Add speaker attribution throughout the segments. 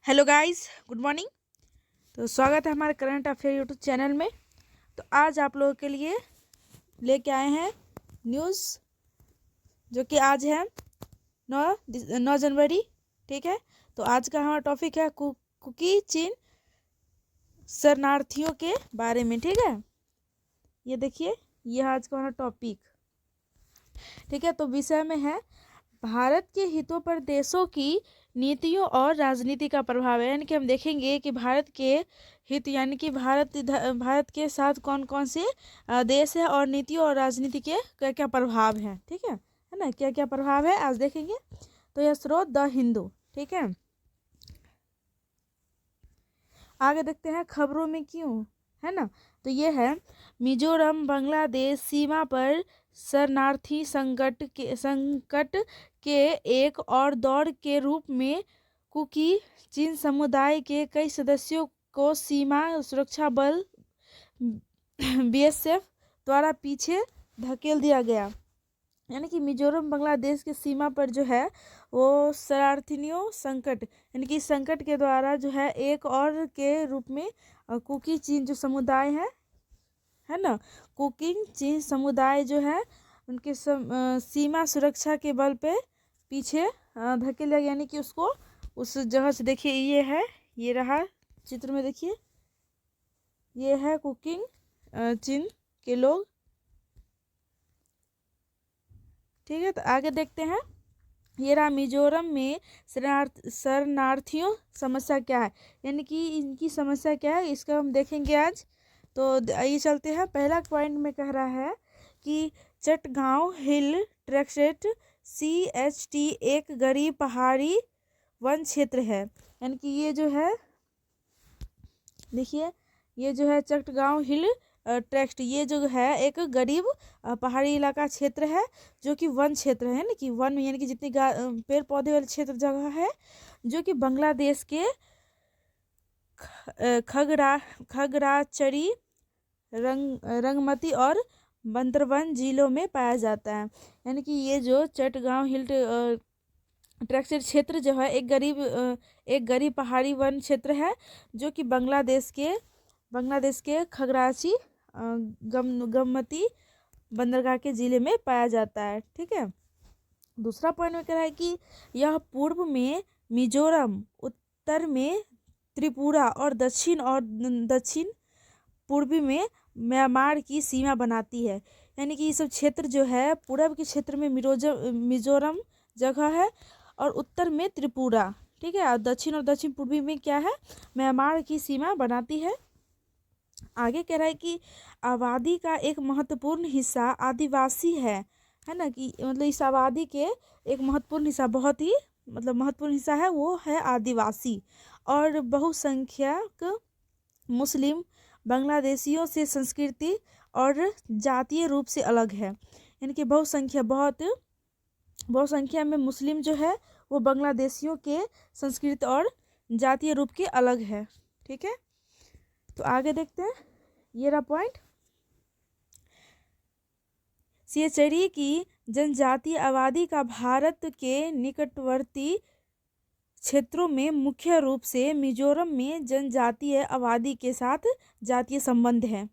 Speaker 1: Hello guys, good morning. तो स्वागत है हमारे करंट अफेयर यूट्यूब चैनल में। तो आज आप लोगों के लिए लेके आए हैं न्यूज़, जो कि आज है 9 जनवरी। ठीक है, तो आज का हमारा टॉपिक है कुकी चीन शरणार्थियों के बारे में। ठीक है, ये देखिए, यह आज का हमारा टॉपिक। ठीक है, तो विषय में है भारत के हितों पर देशों की नीतियों और राजनीति का प्रभाव है। यानी कि हम देखेंगे कि भारत के हित, यानी कि भारत के साथ कौन कौन से देश है और नीतियों और राजनीति के क्या क्या प्रभाव है। ठीक है ना, क्या क्या प्रभाव है आज देखेंगे। तो यह स्रोत द हिंदू। ठीक है, आगे देखते हैं खबरों में क्यों, है ना। तो ये है मिजोरम बांग्लादेश सीमा पर शरणार्थी संकट के एक और दौर के रूप में कुकी चीन समुदाय के कई सदस्यों को सीमा सुरक्षा बल बीएसएफ द्वारा पीछे धकेल दिया गया। यानी कि मिजोरम बांग्लादेश की सीमा पर जो है वो शरणार्थियों संकट, यानी कि संकट के द्वारा जो है एक और के रूप में कुकी चीन जो समुदाय है ना, कुकिंग चीन समुदाय जो है उनके सीमा सुरक्षा के बल पे पीछे धकेल दिया। यानी कि उसको उस जगह से, देखिए ये है, ये रहा चित्र में, देखिए ये है कुकिंग चीन के लोग। ठीक है, तो आगे देखते हैं। ये रहा मिजोरम में शरणार्थियों समस्या क्या है, यानी कि इनकी समस्या क्या है, इसका हम देखेंगे आज। तो आइए चलते हैं। पहला पॉइंट में कह रहा है कि चटगांव हिल ट्रैक्ट CHT एक गरीब पहाड़ी वन क्षेत्र है। यानी कि ये जो है, देखिए ये जो है चटगांव हिल ट्रैक्ट, ये जो है एक गरीब पहाड़ी इलाका क्षेत्र है, जो कि वन क्षेत्र है ना, कि वन में यानी कि जितनी पेड़ पौधे वाले क्षेत्र जगह है, जो कि बांग्लादेश के खगराचरी रंगमती और बंदरबन जिलों में पाया जाता है। यानी कि ये जो चटगांव हिल ट्रैक्ट क्षेत्र जो है एक गरीब पहाड़ी वन क्षेत्र है, जो कि बांग्लादेश के खगराची गमती बंदरगाह के जिले में पाया जाता है। ठीक है, दूसरा पॉइंट में कह रहा है कि यह पूर्व में मिजोरम, उत्तर में त्रिपुरा और दक्षिण पूर्वी में म्यांमार की सीमा बनाती है। यानी कि ये सब क्षेत्र जो है पूर्व के क्षेत्र में मिजोरम जगह है और उत्तर में त्रिपुरा, ठीक है, और दक्षिण पूर्वी में क्या है, म्यांमार की सीमा बनाती है। आगे कह रहा है कि आबादी का एक महत्वपूर्ण हिस्सा आदिवासी है ना, कि मतलब इस आबादी के एक महत्वपूर्ण हिस्सा, बहुत ही मतलब महत्वपूर्ण हिस्सा है, वो है आदिवासी और बहुसंख्यक मुस्लिम बांग्लादेशियों से संस्कृति और जातीय रूप से अलग है। यानी कि बहुसंख्या में मुस्लिम जो है वो बांग्लादेशियों के संस्कृति और जातीय रूप के अलग है। ठीक है, तो आगे देखते हैं। ये रहा पॉइंट, सिएचरी की जनजातीय आबादी का भारत के निकटवर्ती क्षेत्रों में मुख्य रूप से मिजोरम में जनजातीय आबादी के साथ जातीय संबंध है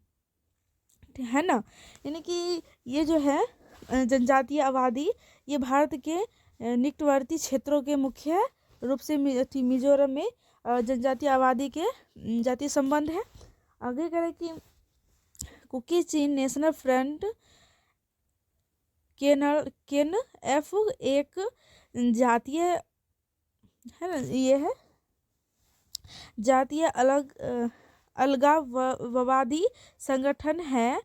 Speaker 1: ना। यानी कि ये जो है जनजातीय आबादी, ये भारत के निकटवर्ती क्षेत्रों के मुख्य रूप से मिजोरम में जनजातीय आबादी के जातीय संबंध है। आगे करें कि कुकी चीन नेशनल फ्रंट KNF एक जातीय है ना, ये है जातीय अलगाववादी संगठन है,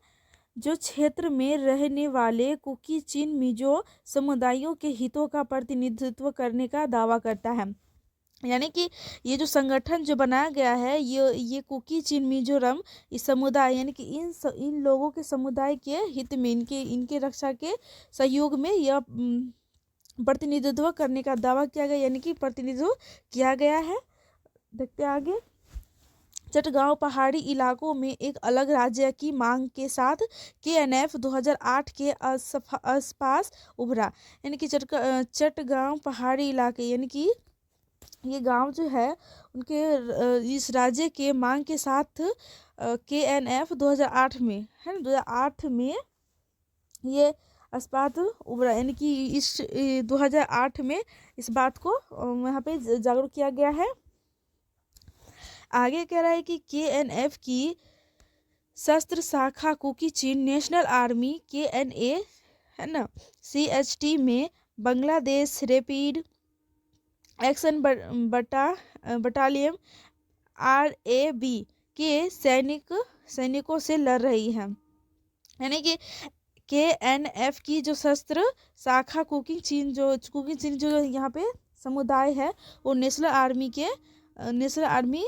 Speaker 1: जो क्षेत्र में रहने वाले कुकी चीन मिजो समुदायों के हितों का प्रतिनिधित्व करने का दावा करता है। यानी कि ये जो संगठन जो बनाया गया है, ये कुकी चीन मिजोरम इस समुदाय, यानी कि इन लोगों के समुदाय के हित में, इनके रक्षा के सहयोग में यह प्रतिनिधित्व करने का दावा किया गया, यानी कि प्रतिनिधित्व किया गया है। देखते आगे। चटगांव पहाड़ी इलाकों में एक अलग राज्य की मांग के साथ KNF 2008 के आसपास उभरा। यानी कि चटगांव पहाड़ी इलाके, यानी कि ये गांव जो है उनके इस राज्य के मांग के साथ KNF 2008 में है ना, 2008 में ये इस्पात उभरा, यानी कि इस 2008 में इस बात को यहाँ पे जागरूक किया गया है। आगे कह रहा है कि KNF की शस्त्र शाखा कुकी चिन नेशनल आर्मी KNA है ना CHT में Bangladesh rapid action battalion RAB के सैनिकों से लड़ रही है। यानी कि KNF की जो शस्त्र शाखा कुकी चिन जो यहाँ पे समुदाय है वो नेशनल आर्मी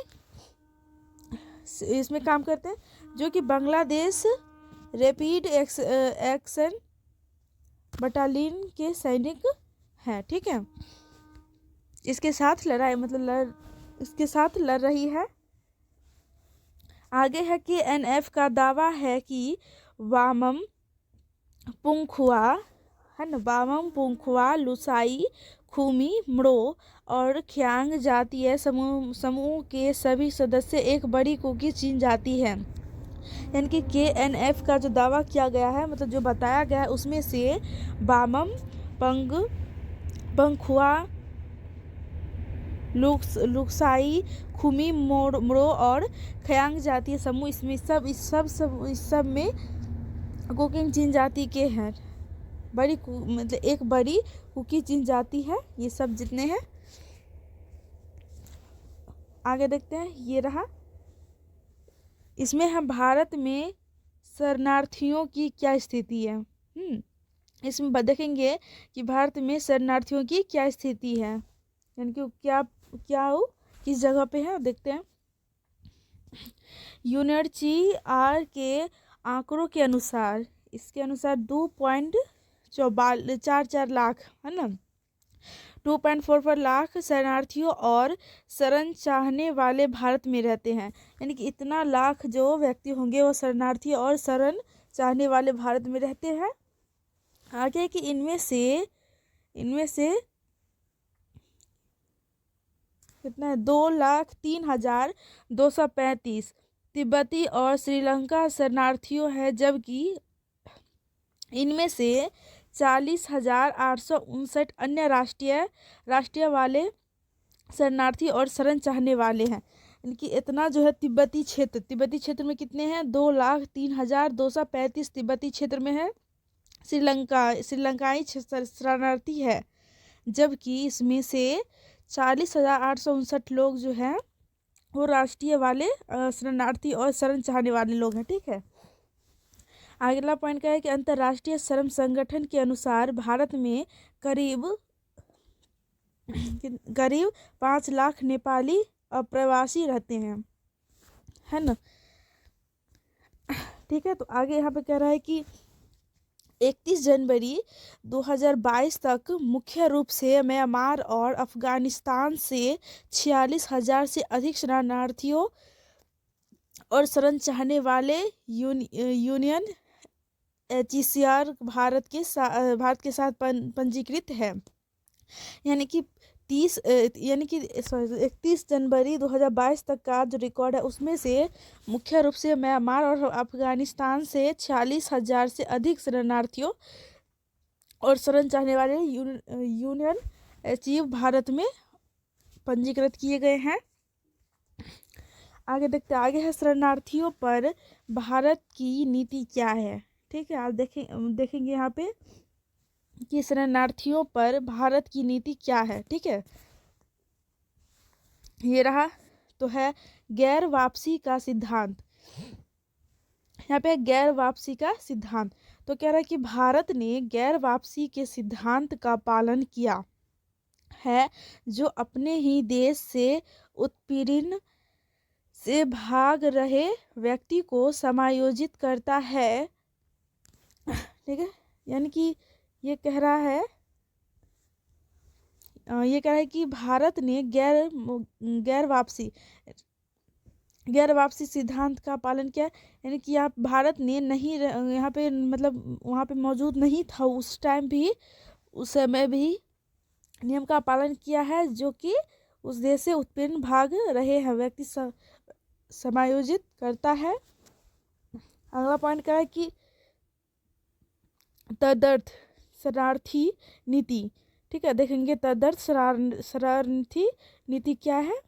Speaker 1: इसमें काम करते हैं, जो कि बांग्लादेश रैपिड एक्शन बटालियन के सैनिक हैं। ठीक है, इसके साथ लड़ाई इसके साथ लड़ रही है। आगे है कि KNF का दावा है कि वामम पुंखुआ लुसाई खुमी म्रो और ख्यांग जातीय समूह के सभी सदस्य एक बड़ी कुकी चिन जाति है। यानी कि KNF का जो दावा किया गया है, मतलब जो बताया गया है, उसमें से बामम पंखुआ लुक्साई खुमी म्रो और खयांग जातीय समूह इसमें इस सब में कुकी चिन जाति के हैं। मतलब एक बड़ी कुकी चिन जाति है ये सब जितने हैं। आगे देखते हैं, ये रहा। इसमें हम भारत में शरणार्थियों की क्या स्थिति है, इसमें देखेंगे कि भारत में शरणार्थियों की क्या स्थिति है, यानी कि क्या किस जगह पे है, देखते हैं। UNHCR के आंकड़ों के अनुसार, इसके अनुसार 2.44 लाख है ना 2.44 लाख शरणार्थियों और शरण चाहने वाले भारत में रहते हैं। यानी कि इतना लाख जो व्यक्ति होंगे वो शरणार्थी और शरण चाहने वाले भारत में रहते हैं। आगे कि इनमें से कितना है, 2,03,235 तिब्बती और श्रीलंका शरणार्थियों है, जबकि इनमें से 40,859 अन्य राष्ट्रीय वाले शरणार्थी और शरण चाहने वाले हैं। इनकी इतना जो है तिब्बती क्षेत्र में कितने हैं, 2,03,235 तिब्बती क्षेत्र में है श्रीलंकाई शरणार्थी है, जबकि इसमें से 40,859 लोग जो हैं वो राष्ट्रीय वाले शरणार्थी और शरण चाहने वाले लोग हैं। ठीक है, अगला पॉइंट क्या है कि अंतर्राष्ट्रीय श्रम संगठन के अनुसार भारत में करीब 5 लाख नेपाली अप्रवासी रहते हैं, है ना। ठीक है, तो आगे यहाँ पे कह रहा है कि 31 जनवरी 2022 तक मुख्य रूप से म्यांमार और अफगानिस्तान से 46,000 से अधिक शरणार्थियों और शरण चाहने वाले UNHCR भारत के साथ पंजीकृत है। यानी कि 31 जनवरी 2022 तक का जो रिकॉर्ड है उसमें से मुख्य रूप से म्यांमार और अफगानिस्तान से 46,000 से अधिक शरणार्थियों और शरण चाहने वाले UNHCR भारत में पंजीकृत किए गए हैं। आगे देखते हैं, आगे है शरणार्थियों पर भारत की नीति क्या है। ठीक है, आप देखेंगे यहाँ पे कि शरणार्थियों पर भारत की नीति क्या है। ठीक है, ये रहा, तो है गैर वापसी का सिद्धांत। यहाँ पे गैर वापसी का सिद्धांत, तो कह रहा है कि भारत ने गैर वापसी के सिद्धांत का पालन किया है, जो अपने ही देश से उत्पीड़न से भाग रहे व्यक्ति को समायोजित करता है। ठीक है, यानी कि ये कह रहा है कि भारत ने गैर वापसी सिद्धांत का पालन किया, यानी कि भारत ने नहीं यहाँ पे मतलब वहाँ पे मौजूद नहीं था उस समय भी नियम का पालन किया है, जो कि उद्देश्य से उत्पन्न भाग रहे हैं व्यक्ति समायोजित करता है। अगला पॉइंट क्या है कि तदर्थ शरणार्थी नीति। ठीक है, देखेंगे तदर्थ शरणार्थी नीति क्या है।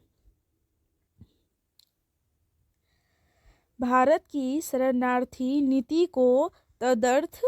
Speaker 1: भारत की शरणार्थी नीति को तदर्थ